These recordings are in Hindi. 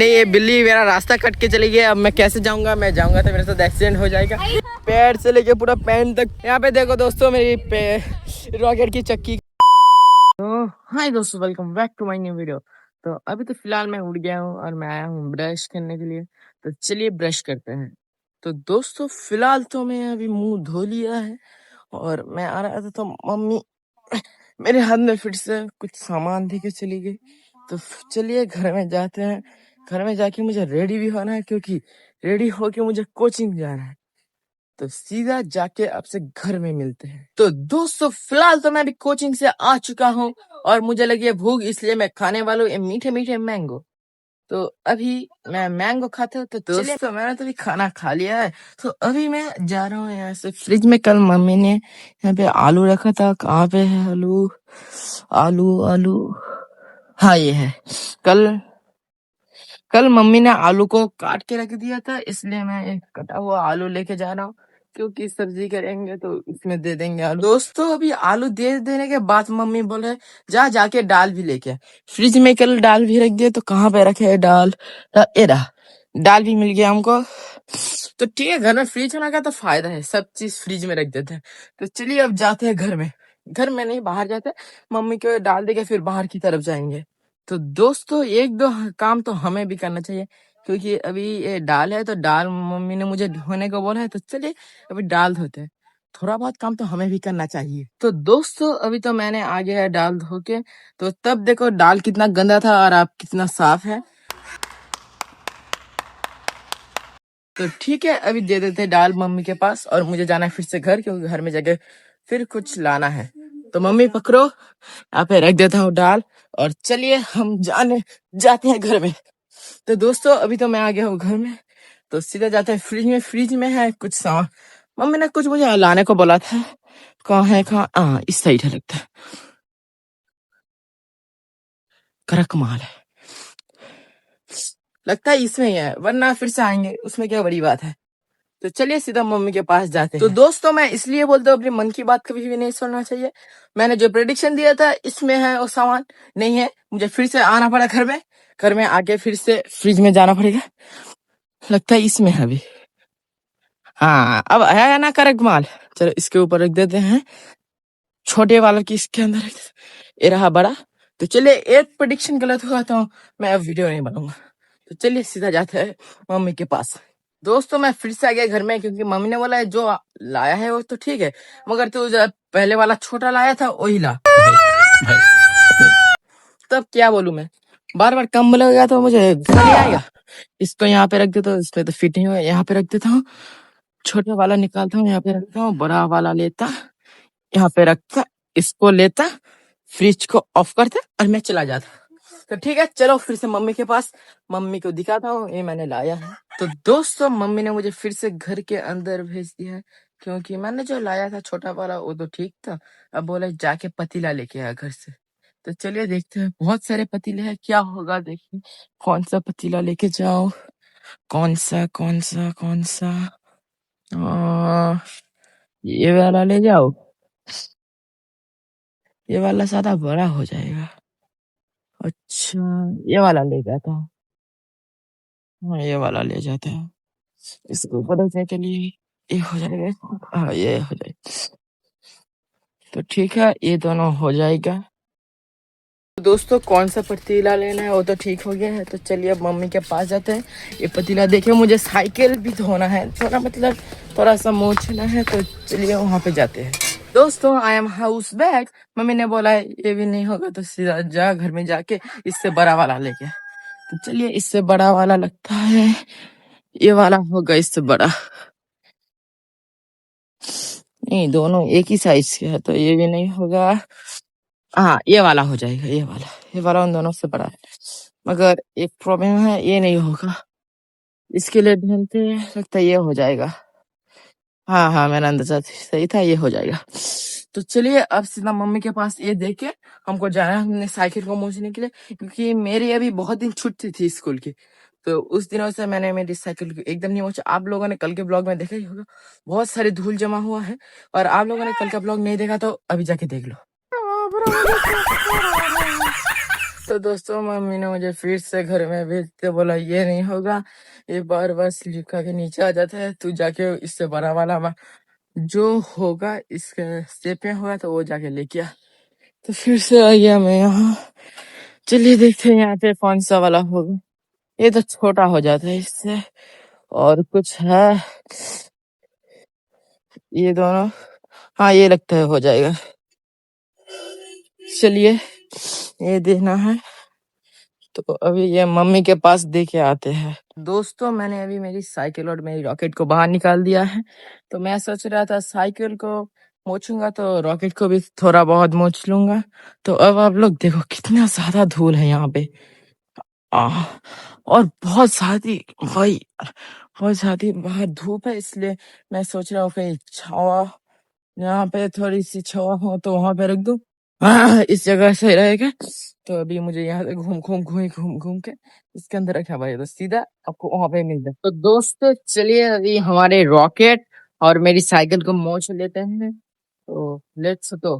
नहीं, ये बिल्ली मेरा रास्ता कट के चली गई। अब मैं कैसे जाऊंगा? मैं जाऊंगा तो मेरे साथ एक्सीडेंट हो जाएगा। पैर से लेके पूरा पैंट तक। यहाँ पे देखो दोस्तों, मेरी रॉकेट की चक्की। तो हाय दोस्तों, welcome back to my new video. तो अभी तो फिलहाल मैं उठ गया हूँ और मैं आया हूँ ब्रश करने के लिए। तो चलिए ब्रश करते हैं। तो दोस्तों फिलहाल तो मैं अभी मुंह धो लिया है और मैं आ रहा था तो मम्मी मेरे हाथ में फिर से कुछ सामान दे के चली गई। तो चलिए घर में जाते हैं। घर में जाके मुझे रेडी भी होना है क्योंकि रेडी होके मुझे कोचिंग जाना है। तो सीधा जाके आपसे घर में मिलते हैं। तो दोस्तों फिलहाल तो मैं अभी कोचिंग से आ चुका हूँ और मुझे लगी है भूख, इसलिए मैं खाने वाला हूँ ये मीठे मीठे मैंगो। तो अभी मैं मैंगो खाता हूँ। तो दोस्तों मैंने तो अभी खाना खा लिया है। तो अभी मैं जा रहा हूँ यहाँ से फ्रिज में। कल मम्मी ने यहाँ पे आलू रखा था। कहाँ पे है आलू? आलू आलू, हाँ ये है। कल कल मम्मी ने आलू को काट के रख दिया था, इसलिए मैं एक कटा हुआ आलू लेके जा रहा हूँ क्योंकि सब्जी करेंगे तो इसमें दे देंगे आलू। दोस्तों अभी आलू दे देने के बाद मम्मी बोले जाके दाल भी लेके आ। फ्रिज में कल दाल भी रख दिए। तो कहाँ पे रखे है दाल? ये रहा, दाल भी मिल गया हमको। तो ठीक है, घर में फ्रिज होने का तो फायदा है, सब चीज फ्रिज में रख देते हैं। तो चलिए अब जाते हैं घर में। घर में नहीं, बाहर जाते हैं। मम्मी को डाल देके फिर बाहर की तरफ जाएंगे। तो दोस्तों एक दो काम तो हमें भी करना चाहिए क्योंकि अभी ये दाल है तो दाल मम्मी ने मुझे धोने को बोला है। तो चलिए अभी दाल धोते हैं। थोड़ा बहुत काम तो हमें भी करना चाहिए। तो दोस्तों अभी तो मैंने आ गया है दाल धो के। तो तब देखो दाल कितना गंदा था और आप कितना साफ है। तो ठीक है, अभी दे देते हैं दाल मम्मी के पास और मुझे जाना है फिर से घर क्योंकि घर में जगह फिर कुछ लाना है। तो मम्मी पकड़ो, यहाँ पे रख देता हूँ दाल और चलिए हम जाते हैं घर में। तो दोस्तों अभी तो मैं आ गया हूँ घर में। तो सीधा जाते हैं फ्रिज में। फ्रिज में है कुछ सामान। मम्मी ने कुछ मुझे लाने को बोला था। कहाँ है? कहाँ? हाँ इस साइड है लगता है। करक माल है लगता है, इसमें ही है, वरना फिर से आएंगे, उसमें क्या बड़ी बात है। तो चलिए सीधा मम्मी के पास जाते हैं। तो दोस्तों मैं इसलिए बोलता हूँ अपने मन की बात कभी भी नहीं सुनना चाहिए। मैंने जो प्रेडिक्शन दिया था इसमें है वो सामान नहीं है। मुझे फिर से आना पड़ा घर में। घर में आके फिर से फ्रिज में जाना पड़ेगा। लगता है इसमें है अभी। हाँ अब है ना करेक्ट माल। चलो इसके ऊपर रख देते हैं। छोटे वाला की इसके अंदर रख देते। ये रहा बड़ा। तो चलिए एक प्रेडिक्शन गलत हुआ तो मैं अब वीडियो नहीं बनाऊंगा। तो चलिए सीधा जाते हैं मम्मी के पास। दोस्तों मैं फिर से आ गया घर में क्योंकि मम्मी ने बोला है जो लाया है वो तो ठीक है, मगर तू जो पहले वाला छोटा लाया था वही ला। तब क्या बोलूं मैं, बार बार कम बोलेगा तो मुझे गुस्सा नहीं आएगा। इसको यहाँ पे रख देता हूँ, इसमें तो फिट नहीं हुआ, यहाँ पे रख देता हूँ। छोटा वाला निकालता हूँ, यहाँ पे रखता हूँ। बड़ा वाला लेता, यहाँ पे रखता, इसको लेता, फ्रिज को ऑफ करता और मैं चला जाता। तो ठीक है चलो फिर से मम्मी के पास। मम्मी को दिखाता हूँ ये मैंने लाया है। तो दोस्तों मम्मी ने मुझे फिर से घर के अंदर भेज दिया है क्योंकि मैंने जो लाया था छोटा वाला वो तो ठीक था। अब बोले जाके पतीला लेके आया घर से। तो चलिए देखते हैं, बहुत सारे पतीले हैं, क्या होगा देखिए कौन सा पतीला लेके जाओ। कौन सा ये वाला ले जाओ। ये वाला ज्यादा बड़ा हो जाएगा। अच्छा ये वाला ले जाता हूँ। हाँ ये वाला ले जाते हैं। इसको बदलने के लिए ये हो जाएगा। हाँ ये हो जाएगा। तो ठीक है ये दोनों हो जाएगा। तो दोस्तों कौन सा पतीला लेना है वो तो ठीक हो गया है। तो चलिए अब मम्मी के पास जाते हैं। ये पतीला देखिए, मुझे साइकिल भी धोना है, थोड़ा मतलब थोड़ा सा मोचना है। तो चलिए वहां पे जाते हैं। दोस्तों I am house back. Mummy ने बोला है ये भी नहीं होगा तो सीधा जा घर में जाके इससे बड़ा वाला लेके। तो चलिए इससे बड़ा वाला लगता है ये वाला होगा, इससे बड़ा नहीं, दोनों एक ही साइज के है तो ये भी नहीं होगा। हाँ ये वाला हो जाएगा, ये वाला उन दोनों से बड़ा है। मगर एक प्रॉब्लम है, ये नहीं होगा। इसके लिए ढूंढते लगता है ये हो जाएगा। हाँ हाँ मेरा अंदाजा सही था, ये हो जाएगा। तो चलिए अब सीधा मम्मी के पास ये देके हमको जाना है हमने साइकिल को मोचने के लिए क्योंकि मेरी अभी बहुत दिन छुट्टी थी स्कूल की। तो उस दिनों से मैंने मेरी साइकिल को एकदम नहीं मोचा। आप लोगों ने कल के ब्लॉग में देखा ही होगा, बहुत सारी धूल जमा हुआ है। और आप लोगों ने कल का ब्लॉग नहीं देखा तो अभी जाके देख लो। तो दोस्तों मम्मी ने मुझे फिर से घर में भेजते बोला ये नहीं होगा, ये बार बार लिखा के नीचे आ जाता है, तू जाके इससे बड़ा वाला जो होगा इसके स्टेप में होगा तो वो जाके लेके आ। तो फिर से आ गया मैं यहाँ। चलिए देखते हैं यहाँ पे कौन सा वाला होगा। ये तो छोटा हो जाता है इससे, और कुछ है ये दोनों। हाँ ये लगता है हो जाएगा। चलिए ये देखना है, तो अभी ये मम्मी के पास दे के आते हैं। दोस्तों मैंने अभी मेरी साइकिल और मेरी रॉकेट को बाहर निकाल दिया है। तो मैं सोच रहा था साइकिल को मोचूंगा तो रॉकेट को भी थोड़ा बहुत मोच लूंगा। तो अब आप लोग देखो कितना ज्यादा धूल है यहाँ पे। और बहुत ज्यादा भाई, बहुत ज्यादा बाहर धूप है, इसलिए मैं सोच रहा हूँ कहीं छावा, यहाँ पे थोड़ी सी छावा हो तो वहां पे रख दूं। इस जगह से रहेगा। तो अभी मुझे यहाँ से घूम घूम के इसके अंदर रखा भाई, तो सीधा आपको वहां पे मिलता है। तो दोस्तों चलिए अभी हमारे रॉकेट और मेरी साइकिल को मोच लेते हैं। तो लेट्स तो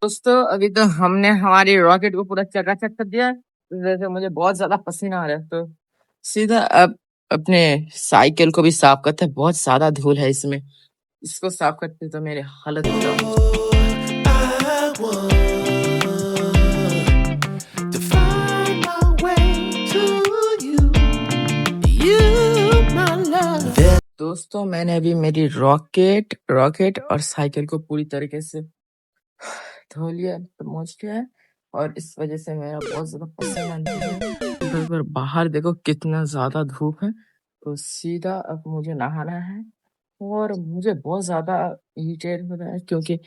दोस्तों अभी तो हमने हमारी रॉकेट को पूरा चकाचक कर दिया, जैसे मुझे बहुत ज्यादा पसीना आ रहा है। तो सीधा अब अपने साइकिल को भी साफ करते हैं, बहुत ज्यादा धूल है इसमें, इसको साफ करते तो मेरे हालत दोस्तों मैंने अभी मेरी रॉकेट और साइकिल को पूरी तरीके से धो लिया, पहुंच गया है, और इस वजह से मेरा बहुत ज्यादा पसीना निकल रहा है। बाहर देखो कितना ज्यादा धूप है। तो सीधा अब मुझे नहाना है, और मुझे बहुत ज्यादा इरिटेट हो रहा है क्योंकि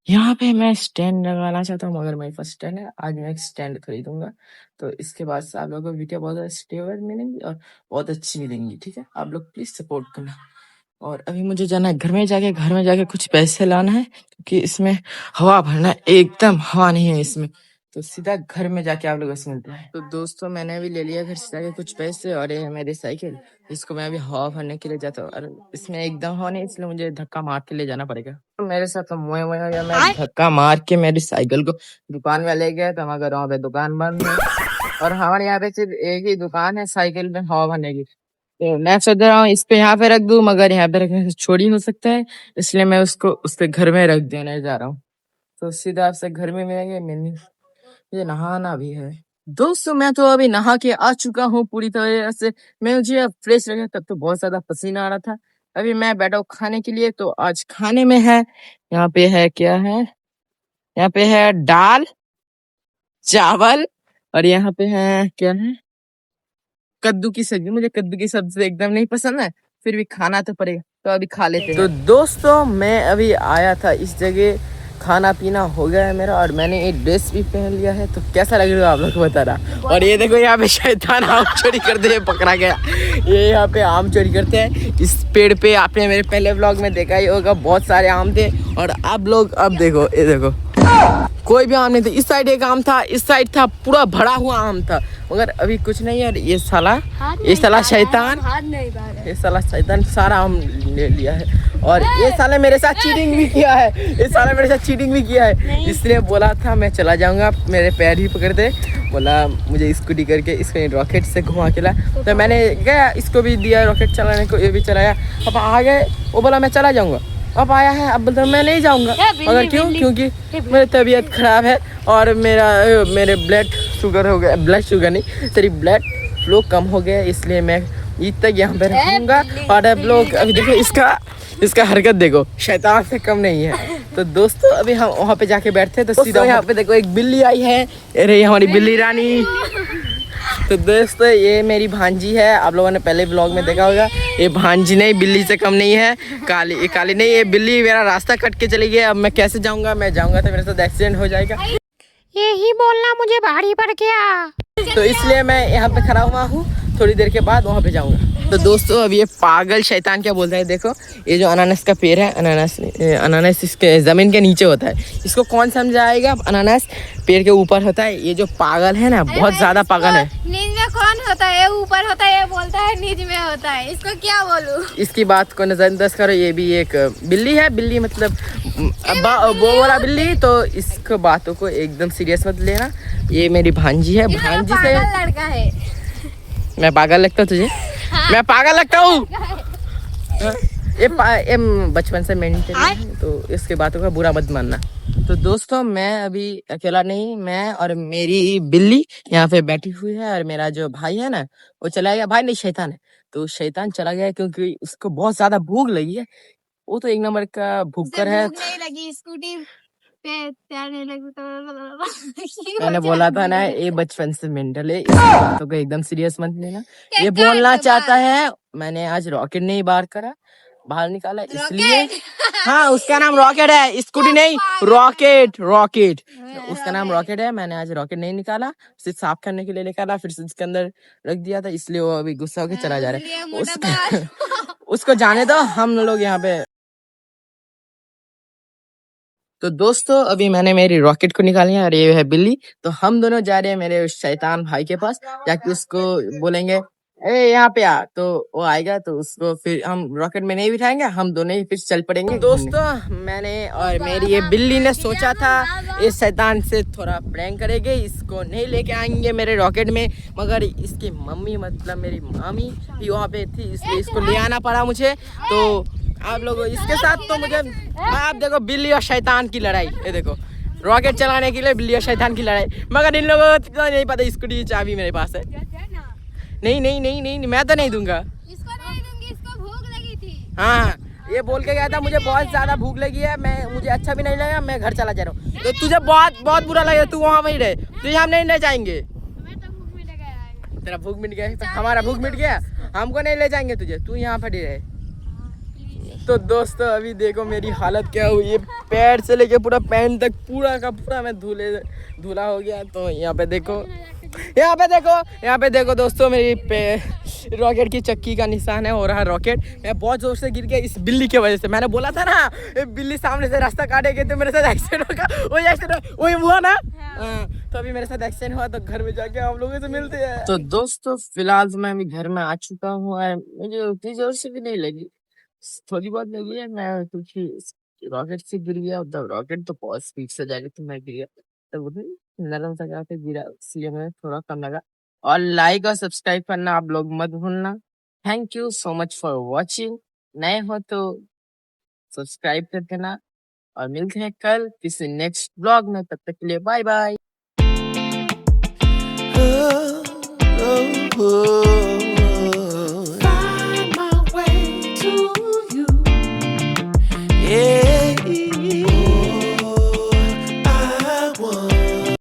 यहाँ पे मैं स्टैंड लगाना चाहता हूँ, मगर मेरे पास स्टैंड है। आज मैं एक स्टैंड खरीदूंगा, तो इसके बाद से आप लोगों को वीडियो बहुत स्टेबल मिलेंगी और बहुत अच्छी मिलेंगी। ठीक है, आप लोग प्लीज सपोर्ट करना। और अभी मुझे जाना है घर में जाके कुछ पैसे लाना है, क्योंकि इसमें हवा भरना है, एकदम हवा नहीं है इसमें। तो सीधा घर में जाके आप लोगों से मिलते हैं। तो दोस्तों मैंने अभी ले लिया घर से जाके कुछ पैसे, और ये है मेरी साइकिल, इसको मैं अभी हवा भरने के लिए जाता हूँ। और इसमें एकदम हवा नहीं, इसलिए मुझे धक्का मार के ले जाना पड़ेगा। तो मेरे साथ तो मोए हो गया, मैं धक्का मार के मेरी साइकिल को दुकान में ले गया, तो मगर वहाँ पे दुकान बंद है, और हमारे यहाँ पे सिर्फ एक ही दुकान है साइकिल में हवा भरने की। तो मैं सोच रहा हूँ इस पे यहाँ पे रख दूं, मगर यहाँ पे रखने से चोरी हो सकता है, इसलिए मैं उसको उस पे घर में रख देने जा रहा हूँ। तो सीधा आपसे घर में मिलेंगे। मैंने ये नहाना भी है। दोस्तों मैं तो अभी नहा के आ चुका हूँ पूरी तरह से। मैं मुझे अब फ्रेश लगा, तब तो बहुत ज्यादा पसीना आ रहा था। अभी मैं बैठा हूँ खाने के लिए। तो आज खाने में है, यहाँ पे है क्या है, यहाँ पे है दाल चावल, और यहाँ पे है क्या है, कद्दू की सब्जी। मुझे कद्दू की सब्जी एकदम नहीं पसंद है, फिर भी खाना तो पड़ेगा, तो अभी खा लेते हैं। तो दोस्तों मैं अभी आया था इस जगह, खाना पीना हो गया है मेरा, और मैंने एक ड्रेस भी पहन लिया है। तो कैसा लग रहा है आप लोग को बता रहा। और ये देखो यहाँ पे शैतान आम चोरी करते हुए पकड़ा गया। ये यहाँ पे आम चोरी करते हैं इस पेड़ पे। आपने मेरे पहले व्लॉग में देखा ही होगा, बहुत सारे आम थे। और आप लोग अब देखो, ये देखो कोई भी आम नहीं था। इस साइड एक आम था, इस साइड था, पूरा भरा हुआ आम था, मगर अभी कुछ नहीं है। ये साला शैतान, ये साला शैतान सारा आम ले लिया है। और ये साला मेरे साथ चीटिंग भी किया है, इसलिए बोला था मैं चला जाऊंगा, मेरे पैर ही पकड़ते, बोला मुझे स्कूटी करके इसको रॉकेट से घुमा के ला। तो मैंने गया, इसको भी दिया रॉकेट चलाने को, ये भी चलाया। अब आ गए, वो बोला मैं चला जाऊंगा। अब आया है, अब बोलता मैं नहीं जाऊंगा। मगर क्यों? क्योंकि मेरी तबीयत खराब है, और मेरे ब्लड शुगर हो गया, ब्लड शुगर नहीं सॉरी ब्लड फ्लो कम हो गया, इसलिए मैं ईद तक यहाँ पे रहूंगा। और अब लोग अभी देखो इसका हरकत देखो, शैतान से कम नहीं है। तो दोस्तों अभी हम वहाँ पे जाके बैठते, तो सीधा यहाँ पे देखो एक बिल्ली आई है, अरे हमारी बिल्ली रानी। तो दोस्तों ये मेरी भांजी है, आप लोगों ने पहले व्लॉग में देखा होगा। ये भांजी नहीं, बिल्ली से कम नहीं है, काली नहीं, ये बिल्ली मेरा रास्ता कट के चली गई। अब मैं कैसे जाऊंगा? मैं जाऊंगा तो मेरे साथ एक्सीडेंट हो जाएगा। यही बोलना मुझे भारी पड़ गया, तो इसलिए मैं यहाँ पे खड़ा हुआ हूँ, थोड़ी देर के बाद वहाँ पे जाऊंगा। तो दोस्तों अब ये पागल शैतान क्या बोलता है, देखो ये जो अनानास का पेड़ है, अनानास इसके जमीन के नीचे होता है, इसको कौन समझाएगा? अनानास पेड़ के ऊपर होता है। ये जो पागल है ना, बहुत ज्यादा पागल है। नींद में कौन होता है, ये ऊपर होता है, ये बोलता है नीच में होता है, इसको क्या बोलूं? इसकी बात को नजरअंदाज करो, ये भी एक बिल्ली है। बिल्ली मतलब वो वाला बिल्ली, तो इसको बातों को एकदम सीरियस मत लेना। ये मेरी भांजी है, भांजी से लड़का है। मैं पागल लगता हूँ तुझे? मैं पागल लगता हूँ? ये बचपन से मेंटेन है, तो इसके बातों का बुरा मत मानना। तो दोस्तों मैं अभी अकेला नहीं, मैं और मेरी बिल्ली यहाँ पे बैठी हुई है, और मेरा जो भाई है ना वो चला गया। भाई नहीं, शैतान है। तो शैतान चला गया क्योंकि उसको बहुत ज्यादा भूख लगी है। वो तो एक नंबर का भूखकर है। भूख नहीं लगी, स्कूटी पे तैरने लगी तो मैंने बोला था ना, ये बचपन से मेंटल है, इसकी बातों को एकदम सीरियस मत लेना। ये बोलना चाहता है। मैंने आज रॉकेट नहीं बाहर निकाला इसलिए। हाँ, उसका नाम रॉकेट है, स्कूटी नहीं, रॉकेट। उसका नाम रॉकेट है। मैंने आज रॉकेट नहीं निकाला, सिर्फ साफ करने के लिए निकाला, फिर से इसके अंदर रख दिया था, इसलिए वो अभी गुस्सा होकर चला जा रहा है। उसको जाने दो, हम लोग यहाँ पे। तो दोस्तों अभी मैंने मेरी रॉकेट को निकाली है, और ये है बिल्ली। तो हम दोनों जा रहे हैं मेरे उस शैतान भाई के पास, जाके उसको बोलेंगे ए यहाँ पे आ, तो वो आएगा। तो उसको फिर हम रॉकेट में नहीं बिठाएंगे, हम दोनों ही फिर चल पड़ेंगे। दोस्तों मैंने और मेरी ये बिल्ली ने सोचा था इस शैतान से थोड़ा प्रैंक करेंगे, इसको नहीं लेके आएंगे मेरे रॉकेट में, मगर इसकी मम्मी मतलब मेरी मामी भी वहाँ पे थी, इसलिए इसको ले आना पड़ा मुझे। तो आप लोग इसके साथ, तो मुझे आप देखो बिल्ली और शैतान की लड़ाई, ये देखो रॉकेट चलाने के लिए बिल्ली और शैतान की लड़ाई। मगर इन लोगों को नहीं पता स्कूटी की चाबी मेरे पास है। नहीं, मैं तो नहीं दूंगा। इसको नहीं दूंगी, इसको भूख लगी थी। हाँ, ये बोल के गया था मुझे बहुत ज्यादा भूख लगी है, मुझे अच्छा भी नहीं लगा, मैं घर चला जा रहा हूँ। तो तुझे बहुत बुरा लगे, तू वहाँ वहीं रहे, तुझे हम नहीं ले जाएंगे। तेरा भूख मिट गया, तो हमारा भूख मिट गया, हमको नहीं ले जाएंगे तुझे, तू यहाँ खड़ी रहे। तो दोस्तों अभी देखो मेरी हालत क्या हुई है, पैर से लेके पूरा पैंट तक पूरा का पूरा मैं धूला हो गया। तो यहाँ पे देखो दोस्तों, मेरी रॉकेट की चक्की का निशान है, हो रहा रॉकेट। मैं बहुत जोर से गिर गया इस बिल्ली की वजह से। मैंने बोला था ना, बिल्ली सामने से रास्ता काटेगी तो मेरे साथ एक्सीडेंट होगा, वही हुआ ना। हाँ, तो अभी मेरे साथ एक्सीडेंट हुआ, तो घर में जाके हम लोगों से मिलते हैं। तो दोस्तों फिलहाल मैं अभी घर में आ चुका हूँ, और मुझे उतनी जोर से भी नहीं लगी, थोड़ी बहुत लगी है। मैं क्योंकि रॉकेट से गिर गया, तब रॉकेट तो बहुत स्पीड से जाएगी, तो मैं गिर गया, तब नरम सा जाके गिरा, इसलिए मैं थोड़ा कम लगा। और लाइक और सब्सक्राइब करना आप लोग मत भूलना। Thank you so much for watching. नए हो तो सब्सक्राइब कर देना, और मिलते हैं कल किसी नेक्स्ट ब्लॉग में। तब तक के लिए bye bye. Find my way to you. Yeah.